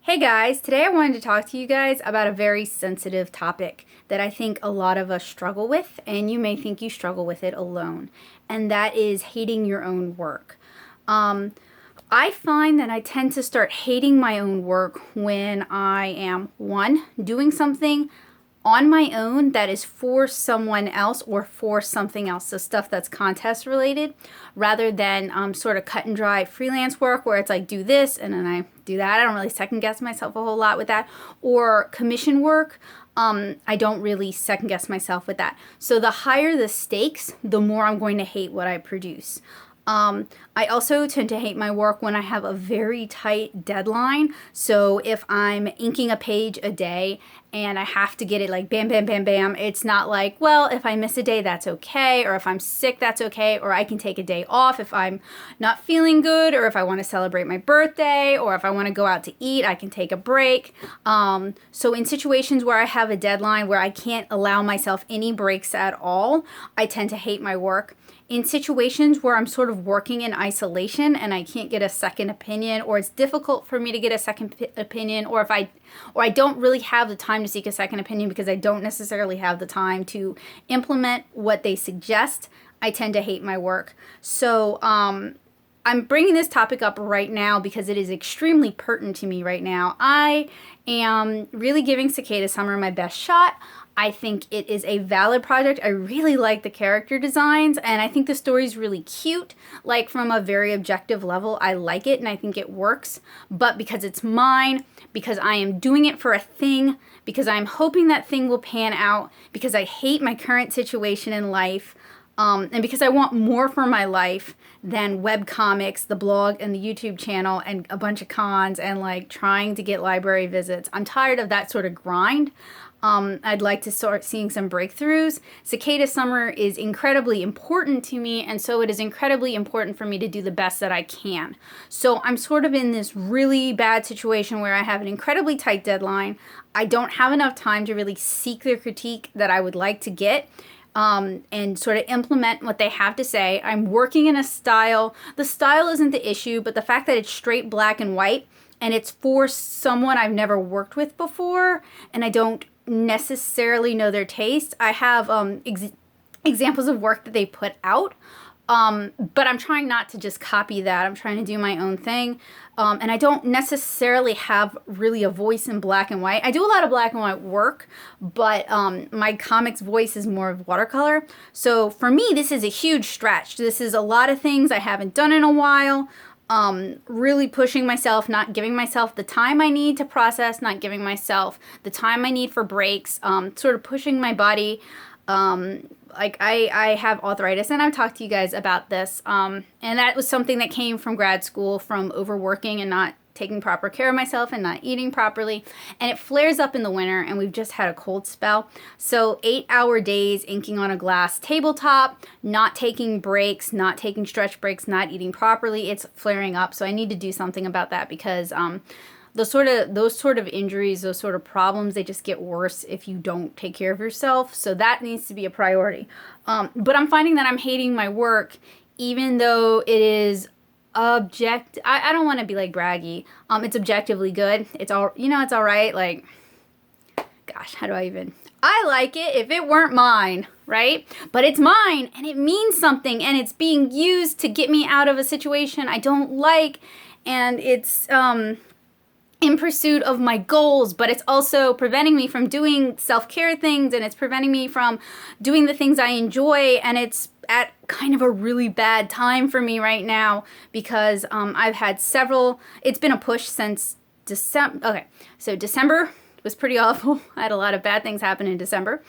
Hey guys, today I wanted to talk to you guys about a very sensitive topic that I think a lot of us struggle with, and you may think you struggle with it alone, and that is hating your own work. I find that I tend to start hating my own work when I am, one, doing something on my own that is for someone else or for something else. So stuff that's contest related rather than sort of cut and dry freelance work where it's like do this and then I do that. I don't really second guess myself a whole lot with that. Or commission work. I don't really second guess myself with that. So the higher the stakes, the more I'm going to hate what I produce. I also tend to hate my work when I have a very tight deadline. So if I'm inking a page a day and I have to get it like bam, bam, bam, bam, it's not like, well, if I miss a day, that's okay. Or if I'm sick, that's okay. Or I can take a day off if I'm not feeling good, or if I want to celebrate my birthday, or if I want to go out to eat, I can take a break. So in situations where I have a deadline where I can't allow myself any breaks at all, I tend to hate my work. In situations where I'm sort of working in isolation and I can't get a second opinion, or it's difficult for me to get a second opinion, or I don't really have the time to seek a second opinion because I don't necessarily have the time to implement what they suggest, I tend to hate my work. So I'm bringing this topic up right now because it is extremely pertinent to me right now. I am really giving Cicada Summer my best shot. I think it is a valid project. I really like the character designs, and I think the story's really cute. Like, from a very objective level, I like it, and I think it works. But because it's mine, because I am doing it for a thing, because I'm hoping that thing will pan out, because I hate my current situation in life, and because I want more for my life than webcomics, the blog, and the YouTube channel, and a bunch of cons, and like trying to get library visits. I'm tired of that sort of grind. I'd like to start seeing some breakthroughs. Cicada Summer is incredibly important to me, and so it is incredibly important for me to do the best that I can. So I'm sort of in this really bad situation where I have an incredibly tight deadline. I don't have enough time to really seek the critique that I would like to get. And sort of implement what they have to say. I'm working in a style. The style isn't the issue, but the fact that it's straight black and white and it's for someone I've never worked with before and I don't necessarily know their taste. I have examples of work that they put out, but I'm trying not to just copy that. I'm trying to do my own thing. And I don't necessarily have really a voice in black and white. I do a lot of black and white work, but my comics voice is more of watercolor. So for me, this is a huge stretch. This is a lot of things I haven't done in a while. Really pushing myself, not giving myself the time I need to process, not giving myself the time I need for breaks, sort of pushing my body. Like I have arthritis, and I've talked to you guys about this, and that was something that came from grad school, from overworking and not taking proper care of myself and not eating properly, and it flares up in the winter, and we've just had a cold spell. So 8-hour days inking on a glass tabletop, not taking breaks, not taking stretch breaks, not eating properly, it's flaring up. So I need to do something about that because those sort of injuries, those sort of problems, they just get worse if you don't take care of yourself. So that needs to be a priority. But I'm finding that I'm hating my work, even though it is I don't want to be like braggy. It's objectively good. It's all right. Like, gosh, how do I like it if it weren't mine, right? But it's mine and it means something and it's being used to get me out of a situation I don't like, and it's in pursuit of my goals, but it's also preventing me from doing self-care things, and it's preventing me from doing the things I enjoy, and it's at kind of a really bad time for me right now because I've had it's been a push since December. Okay, so December was pretty awful. I had a lot of bad things happen in December.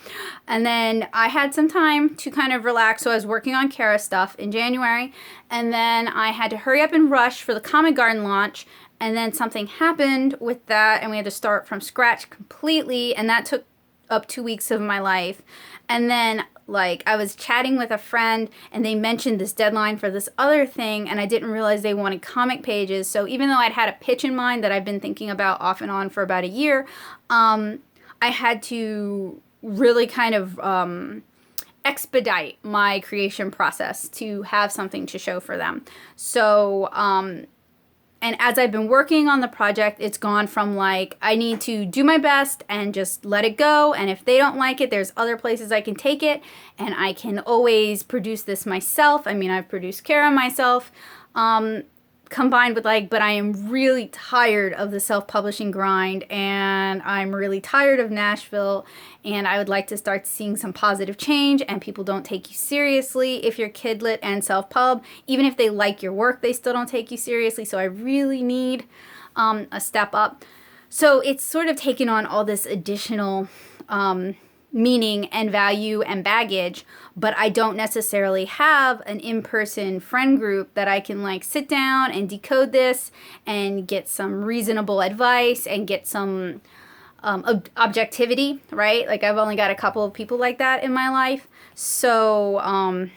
And then I had some time to kind of relax, so I was working on Kara stuff in January, and then I had to hurry up and rush for the Comic Garden launch. And then something happened with that, and we had to start from scratch completely, and that took up 2 weeks of my life. And then, like, I was chatting with a friend, and they mentioned this deadline for this other thing, and I didn't realize they wanted comic pages. So even though I'd had a pitch in mind that I've been thinking about off and on for about a year, I had to really kind of expedite my creation process to have something to show for them. So And as I've been working on the project, it's gone from like, I need to do my best and just let it go. And if they don't like it, there's other places I can take it. And I can always produce this myself. I mean, I've produced Kara myself. Combined with like, but I am really tired of the self-publishing grind, and I'm really tired of Nashville, and I would like to start seeing some positive change, and people don't take you seriously if you're kidlit and self-pub. Even if they like your work, they still don't take you seriously, so I really need a step up. So it's sort of taken on all this additional meaning and value and baggage, but I don't necessarily have an in-person friend group that I can like sit down and decode this and get some reasonable advice and get some objectivity, right? Like I've only got a couple of people like that in my life. So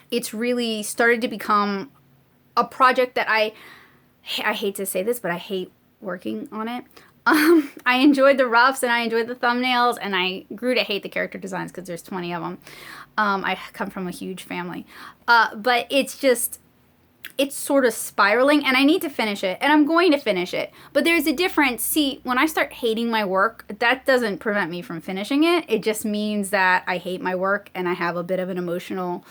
it's really started to become a project that I hate to say this, but I hate working on it. I enjoyed the roughs and I enjoyed the thumbnails, and I grew to hate the character designs because there's 20 of them. I come from a huge family. But it's sort of spiraling, and I need to finish it, and I'm going to finish it. But there's a difference. See, when I start hating my work, that doesn't prevent me from finishing it. It just means that I hate my work and I have a bit of an emotional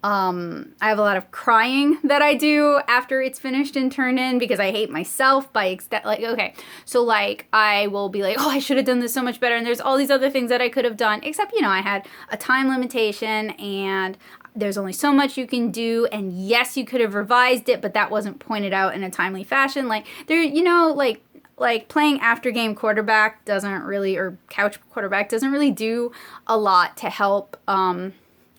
I have a lot of crying that I do after it's finished and turned in because I hate myself by extent. Like, okay, so like I will be like, oh, I should have done this so much better. And there's all these other things that I could have done, except, you know, I had a time limitation and there's only so much you can do. And yes, you could have revised it, but that wasn't pointed out in a timely fashion. Like there, you know, like playing after game quarterback doesn't really, or couch quarterback doesn't really do a lot to help,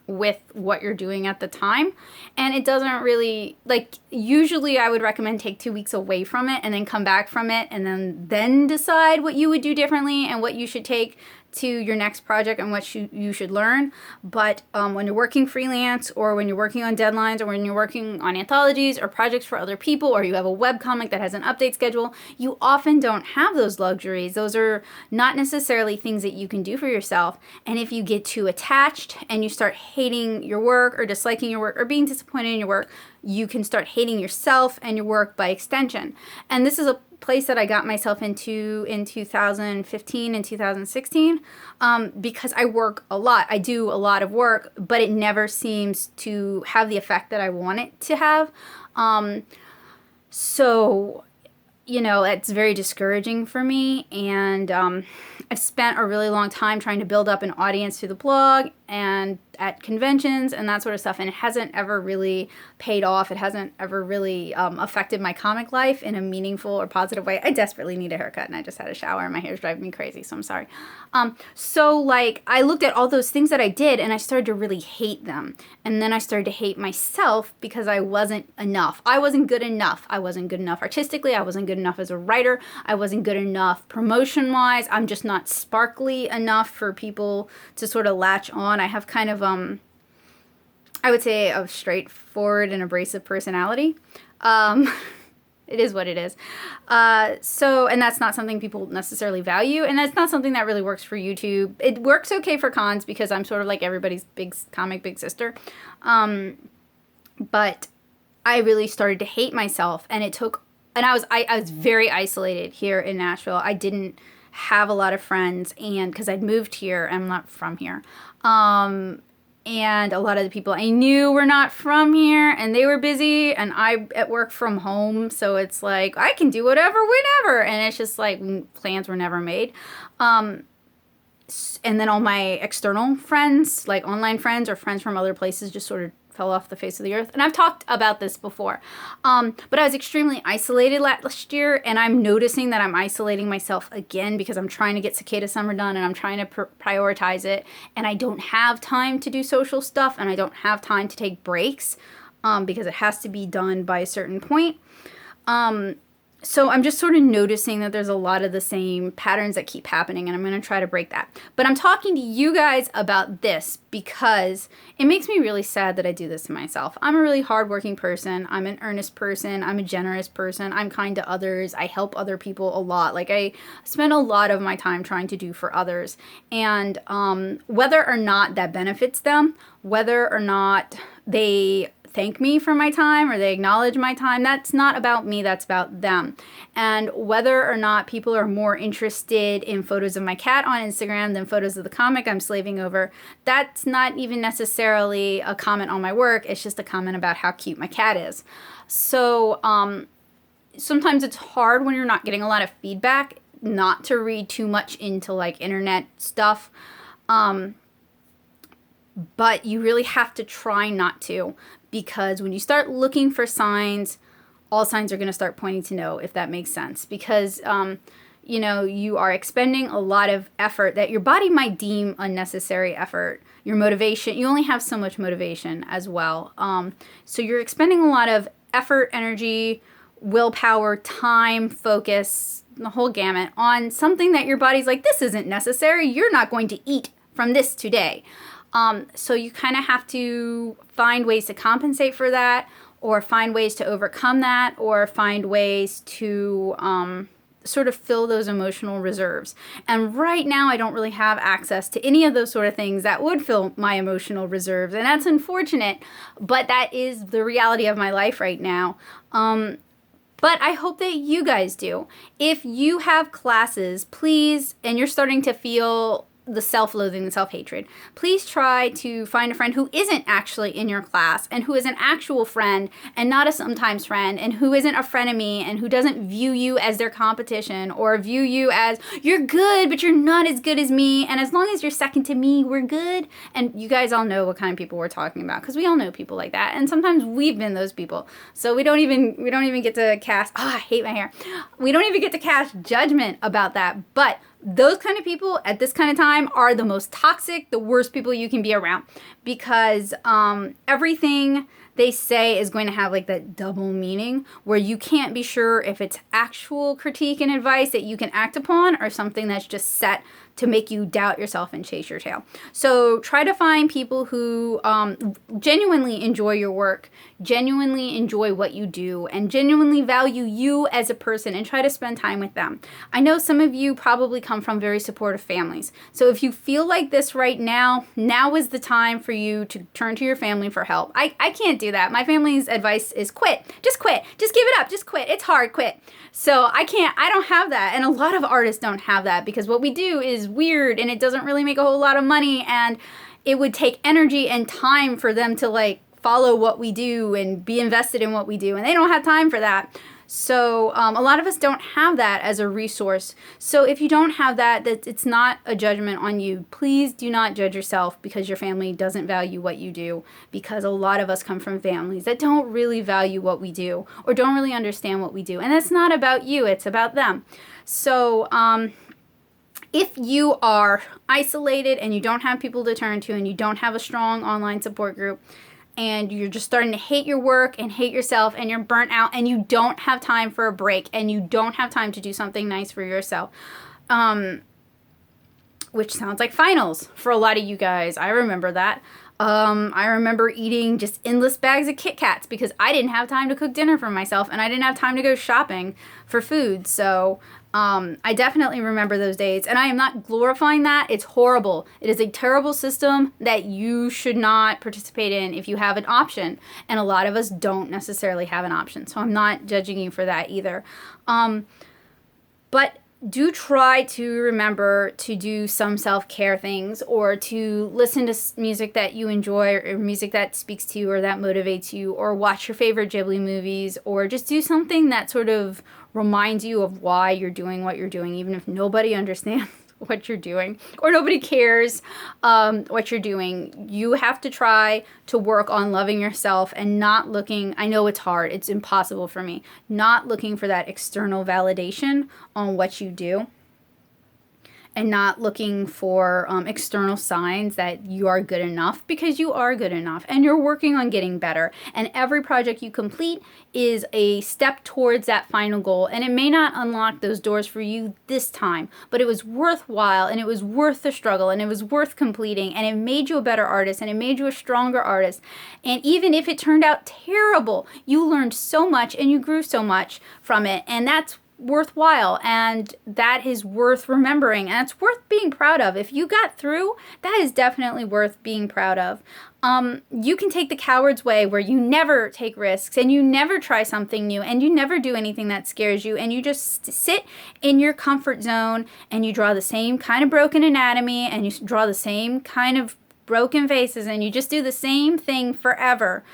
with what you're doing at the time. And it doesn't really, like, usually I would recommend take 2 weeks away from it and then come back from it and then decide what you would do differently and what you should take to your next project and what you should learn. But when you're working freelance, or when you're working on deadlines, or when you're working on anthologies or projects for other people, or you have a webcomic that has an update schedule, you often don't have those luxuries. Those are not necessarily things that you can do for yourself. And if you get too attached and you start hating your work or disliking your work or being disappointed in your work, you can start hating yourself and your work by extension. And this is a place that I got myself into in 2015 and 2016 because I work a lot. I do a lot of work, but it never seems to have the effect that I want it to have. So, you know, it's very discouraging for me. And I've spent a really long time trying to build up an audience through the blog and at conventions and that sort of stuff, and it hasn't ever really paid off. It hasn't ever really affected my comic life in a meaningful or positive way. I desperately need a haircut, and I just had a shower, and my hair's driving me crazy, so I'm sorry. So, like, I looked at all those things that I did, and I started to really hate them, and then I started to hate myself because I wasn't enough. I wasn't good enough. I wasn't good enough artistically. I wasn't good enough as a writer. I wasn't good enough promotion-wise. I'm just not sparkly enough for people to sort of latch on. I have kind of I would say a straightforward and abrasive personality. It is what it is. And that's not something people necessarily value, and that's not something that really works for YouTube. It works okay for cons because I'm sort of like everybody's big sister. But I really started to hate myself, and I was very isolated here in Nashville. I didn't have a lot of friends, and because I'd moved here, I'm not from here. And a lot of the people I knew were not from here, and they were busy, and I at work from home, so it's like, I can do whatever, whenever, and it's just like, plans were never made. And then all my external friends, like online friends or friends from other places, just sort of fell off the face of the earth. And I've talked about this before. But I was extremely isolated last year, and I'm noticing that I'm isolating myself again because I'm trying to get Cicada Summer done, and I'm trying to prioritize it, and I don't have time to do social stuff, and I don't have time to take breaks because it has to be done by a certain point. So I'm just sort of noticing that there's a lot of the same patterns that keep happening, and I'm going to try to break that. But I'm talking to you guys about this because it makes me really sad that I do this to myself. I'm a really hardworking person. I'm an earnest person. I'm a generous person. I'm kind to others. I help other people a lot. Like, I spend a lot of my time trying to do for others. And whether or not that benefits them, whether or not they thank me for my time or they acknowledge my time. That's not about me, that's about them. And whether or not people are more interested in photos of my cat on Instagram than photos of the comic I'm slaving over, that's not even necessarily a comment on my work. It's just a comment about how cute my cat is. So sometimes it's hard when you're not getting a lot of feedback not to read too much into like internet stuff. But you really have to try not to, because when you start looking for signs, all signs are going to start pointing to no, if that makes sense. Because, you know, you are expending a lot of effort that your body might deem unnecessary effort. Your motivation, you only have so much motivation as well. So you're expending a lot of effort, energy, willpower, time, focus, the whole gamut on something that your body's like, this isn't necessary. You're not going to eat from this today. So you kind of have to find ways to compensate for that, or find ways to overcome that, or find ways to sort of fill those emotional reserves. And right now I don't really have access to any of those sort of things that would fill my emotional reserves. And that's unfortunate, but that is the reality of my life right now. But I hope that you guys do. If you have classes, please, and you're starting to feel the self-loathing, the self-hatred, please try to find a friend who isn't actually in your class and who is an actual friend and not a sometimes friend, and who isn't a frenemy and who doesn't view you as their competition or view you as you're good but you're not as good as me, and as long as you're second to me, we're good. And you guys all know what kind of people we're talking about, because we all know people like that, and sometimes we've been those people. So we don't even get to cast, I hate my hair. We don't even get to cast judgment about that. But those kind of people at this kind of time are the most toxic, the worst people you can be around, because everything they say is going to have like that double meaning where you can't be sure if it's actual critique and advice that you can act upon or something that's just set to make you doubt yourself and chase your tail. So try to find people who genuinely enjoy your work, genuinely enjoy what you do, and genuinely value you as a person, and try to spend time with them. I know some of you probably come from very supportive families. So if you feel like this right now, now is the time for you to turn to your family for help. I can't do that. My family's advice is quit. Just quit. Just give it up. Just quit. It's hard. Quit. So I don't have that. And a lot of artists don't have that, because what we do is weird and it doesn't really make a whole lot of money, and it would take energy and time for them to like follow what we do and be invested in what we do, and they don't have time for that. So a lot of us don't have that as a resource. So if you don't have that, it's not a judgment on you. Please do not judge yourself because your family doesn't value what you do, because a lot of us come from families that don't really value what we do or don't really understand what we do. And that's not about you, it's about them. So if you are isolated and you don't have people to turn to and you don't have a strong online support group, and you're just starting to hate your work and hate yourself and you're burnt out and you don't have time for a break and you don't have time to do something nice for yourself, which sounds like finals for a lot of you guys. I remember that. I remember eating just endless bags of Kit Kats because I didn't have time to cook dinner for myself and I didn't have time to go shopping for food. So I definitely remember those days, and I am not glorifying that. It's horrible. It is a terrible system that you should not participate in if you have an option, and a lot of us don't necessarily have an option, so I'm not judging you for that either. But do try to remember to do some self-care things, or to listen to music that you enjoy, or music that speaks to you or that motivates you, or watch your favorite Ghibli movies, or just do something that sort of reminds you of why you're doing what you're doing, even if nobody understands what you're doing or nobody cares what you're doing. You have to try to work on loving yourself and not looking, I know it's hard, it's impossible for me, not looking for that external validation on what you do, and not looking for external signs that you are good enough, because you are good enough and you're working on getting better. And every project you complete is a step towards that final goal. And it may not unlock those doors for you this time, but it was worthwhile, and it was worth the struggle, and it was worth completing, and it made you a better artist, and it made you a stronger artist. And even if it turned out terrible, you learned so much and you grew so much from it. And that's worthwhile, and that is worth remembering, and it's worth being proud of. If you got through, that is definitely worth being proud of. You can take the coward's way where you never take risks and you never try something new and you never do anything that scares you, and you just sit in your comfort zone and you draw the same kind of broken anatomy and you draw the same kind of broken faces and you just do the same thing forever.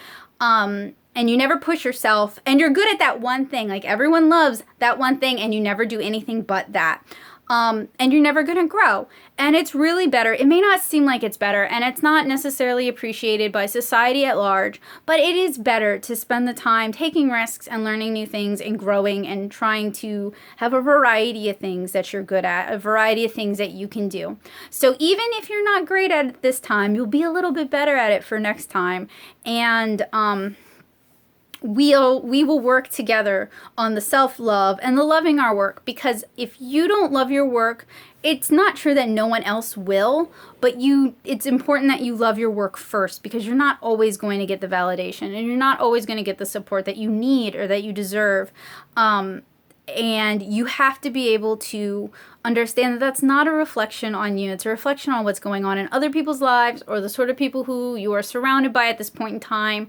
And you never push yourself, and you're good at that one thing. Like, everyone loves that one thing, and you never do anything but that. And you're never going to grow. And it's really better. It may not seem like it's better, and it's not necessarily appreciated by society at large, but it is better to spend the time taking risks and learning new things and growing and trying to have a variety of things that you're good at, a variety of things that you can do. So even if you're not great at it this time, you'll be a little bit better at it for next time. And, we will work together on the self-love and the loving our work, because if you don't love your work, it's not true that no one else will, but it's important that you love your work first, because you're not always going to get the validation and you're not always going to get the support that you need or that you deserve. And you have to be able to understand that that's not a reflection on you. It's a reflection on what's going on in other people's lives, or the sort of people who you are surrounded by at this point in time,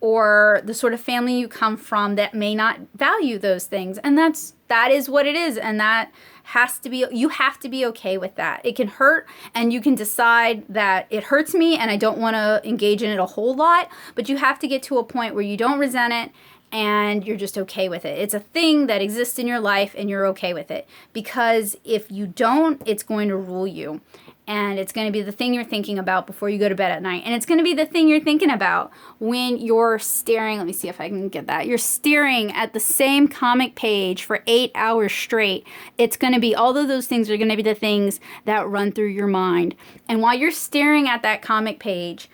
or the sort of family you come from that may not value those things. And that is what it is. And that has to be, you have to be okay with that. It can hurt, and you can decide that it hurts me and I don't want to engage in it a whole lot, but you have to get to a point where you don't resent it and you're just okay with it. It's a thing that exists in your life and you're okay with it, because if you don't, it's going to rule you. And it's going to be the thing you're thinking about before you go to bed at night. And it's going to be the thing you're thinking about when you're staring. Let me see if I can get that. You're staring at the same comic page for 8 hours straight. It's going to be, all of those things are going to be the things that run through your mind. And while you're staring at that comic page,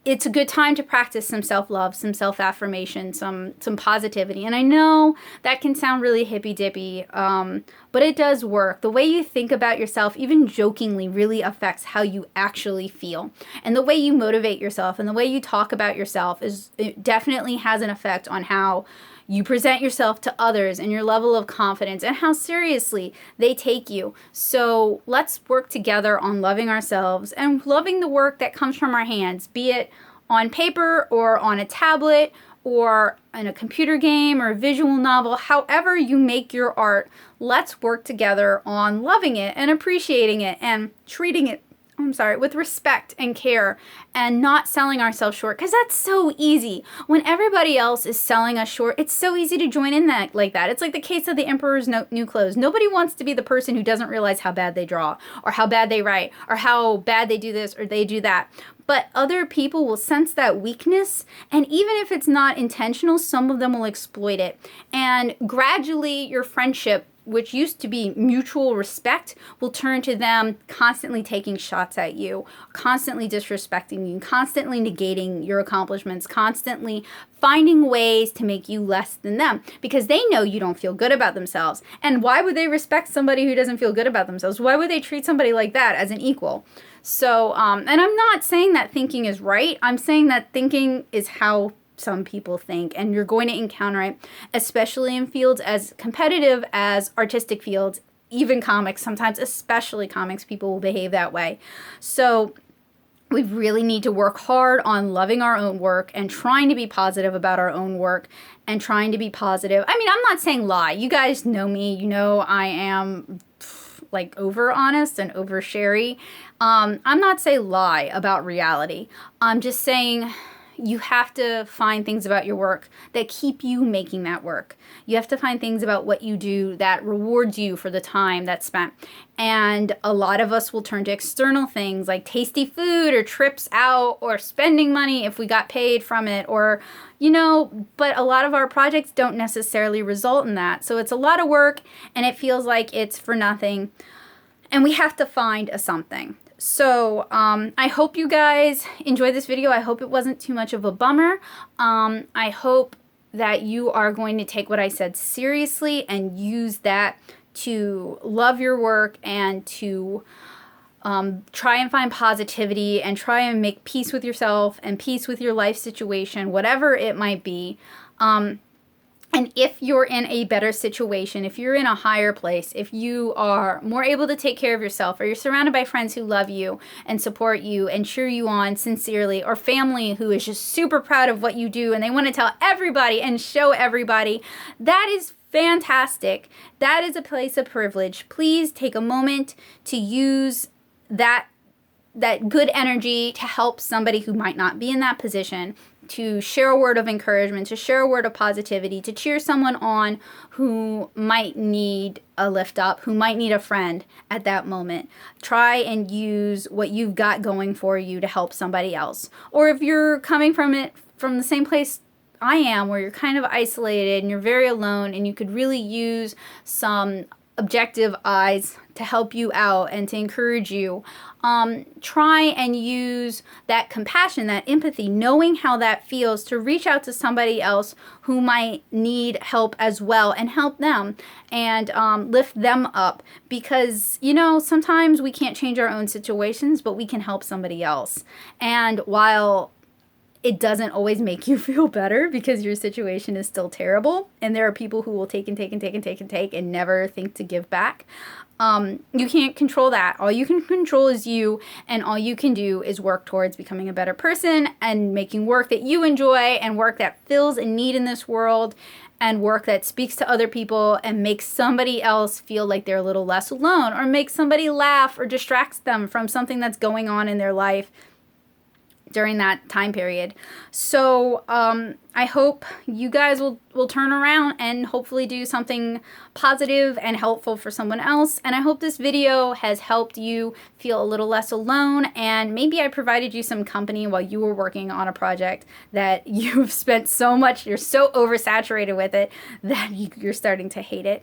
it's a good time to practice some self-love, some self-affirmation, some positivity. And I know that can sound really hippy-dippy, but it does work. The way you think about yourself, even jokingly, really affects how you actually feel. And the way you motivate yourself and the way you talk about yourself it definitely has an effect on how you present yourself to others and your level of confidence and how seriously they take you. So let's work together on loving ourselves and loving the work that comes from our hands, be it on paper or on a tablet or in a computer game or a visual novel. However you make your art, let's work together on loving it and appreciating it and treating it with respect and care, and not selling ourselves short, because that's so easy. When everybody else is selling us short, it's so easy to join in like that. It's like the case of the emperor's new clothes. Nobody wants to be the person who doesn't realize how bad they draw, or how bad they write, or how bad they do this or they do that. But other people will sense that weakness, and even if it's not intentional, some of them will exploit it. And gradually your friendship, which used to be mutual respect, will turn to them constantly taking shots at you, constantly disrespecting you, constantly negating your accomplishments, constantly finding ways to make you less than them, because they know you don't feel good about themselves. And why would they respect somebody who doesn't feel good about themselves? Why would they treat somebody like that as an equal? So, and I'm not saying that thinking is right. I'm saying that thinking is how some people think, and you're going to encounter it, especially in fields as competitive as artistic fields, even comics. Sometimes, especially comics, people will behave that way. So we really need to work hard on loving our own work and trying to be positive about our own work and trying to be positive. I mean, I'm not saying lie. You guys know me. You know I am like over honest and over sherry. I'm not saying lie about reality. I'm just saying you have to find things about your work that keep you making that work. You have to find things about what you do that rewards you for the time that's spent. And a lot of us will turn to external things like tasty food or trips out or spending money if we got paid from it, or, but a lot of our projects don't necessarily result in that. So it's a lot of work and it feels like it's for nothing. And we have to find a something. So I hope you guys enjoyed this video. I hope it wasn't too much of a bummer. I hope that you are going to take what I said seriously and use that to love your work and to try and find positivity and try and make peace with yourself and peace with your life situation, whatever it might be. And if you're in a better situation, if you're in a higher place, if you are more able to take care of yourself, or you're surrounded by friends who love you and support you and cheer you on sincerely, or family who is just super proud of what you do and they want to tell everybody and show everybody, that is fantastic. That is a place of privilege. Please take a moment to use that good energy to help somebody who might not be in that position, to share a word of encouragement, to share a word of positivity, to cheer someone on who might need a lift up, who might need a friend at that moment. Try and use what you've got going for you to help somebody else. Or if you're coming from the same place I am, where you're kind of isolated and you're very alone and you could really use some objective eyes to help you out and to encourage you, try and use that compassion, that empathy, knowing how that feels, to reach out to somebody else who might need help as well, and help them and lift them up. Because, you know, sometimes we can't change our own situations, but we can help somebody else. And while it doesn't always make you feel better because your situation is still terrible, and there are people who will take and take and take and take and take and never think to give back, you can't control that. All you can control is you, and all you can do is work towards becoming a better person and making work that you enjoy, and work that fills a need in this world, and work that speaks to other people and makes somebody else feel like they're a little less alone, or makes somebody laugh, or distracts them from something that's going on in their life during that time period. So I hope you guys will turn around and hopefully do something positive and helpful for someone else. And I hope this video has helped you feel a little less alone, and maybe I provided you some company while you were working on a project that you've spent so much, you're so oversaturated with it that you're starting to hate it.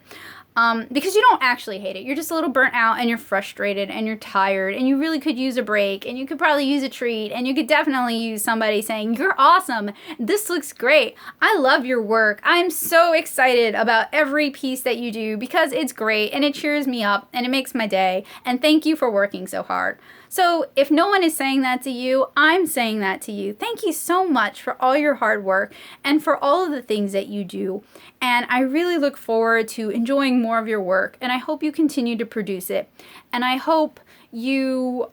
Because you don't actually hate it. You're just a little burnt out, and you're frustrated, and you're tired, and you really could use a break, and you could probably use a treat, and you could definitely use somebody saying, "You're awesome. This looks great. I love your work. I'm so excited about every piece that you do because it's great, and it cheers me up, and it makes my day, and thank you for working so hard." So if no one is saying that to you, I'm saying that to you. Thank you so much for all your hard work and for all of the things that you do. And I really look forward to enjoying more of your work, and I hope you continue to produce it. And I hope you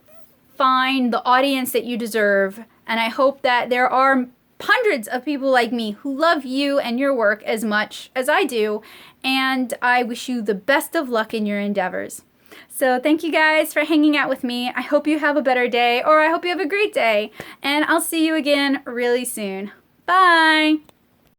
find the audience that you deserve. And I hope that there are hundreds of people like me who love you and your work as much as I do. And I wish you the best of luck in your endeavors. So thank you guys for hanging out with me. I hope you have a better day, or I hope you have a great day. And I'll see you again really soon. Bye!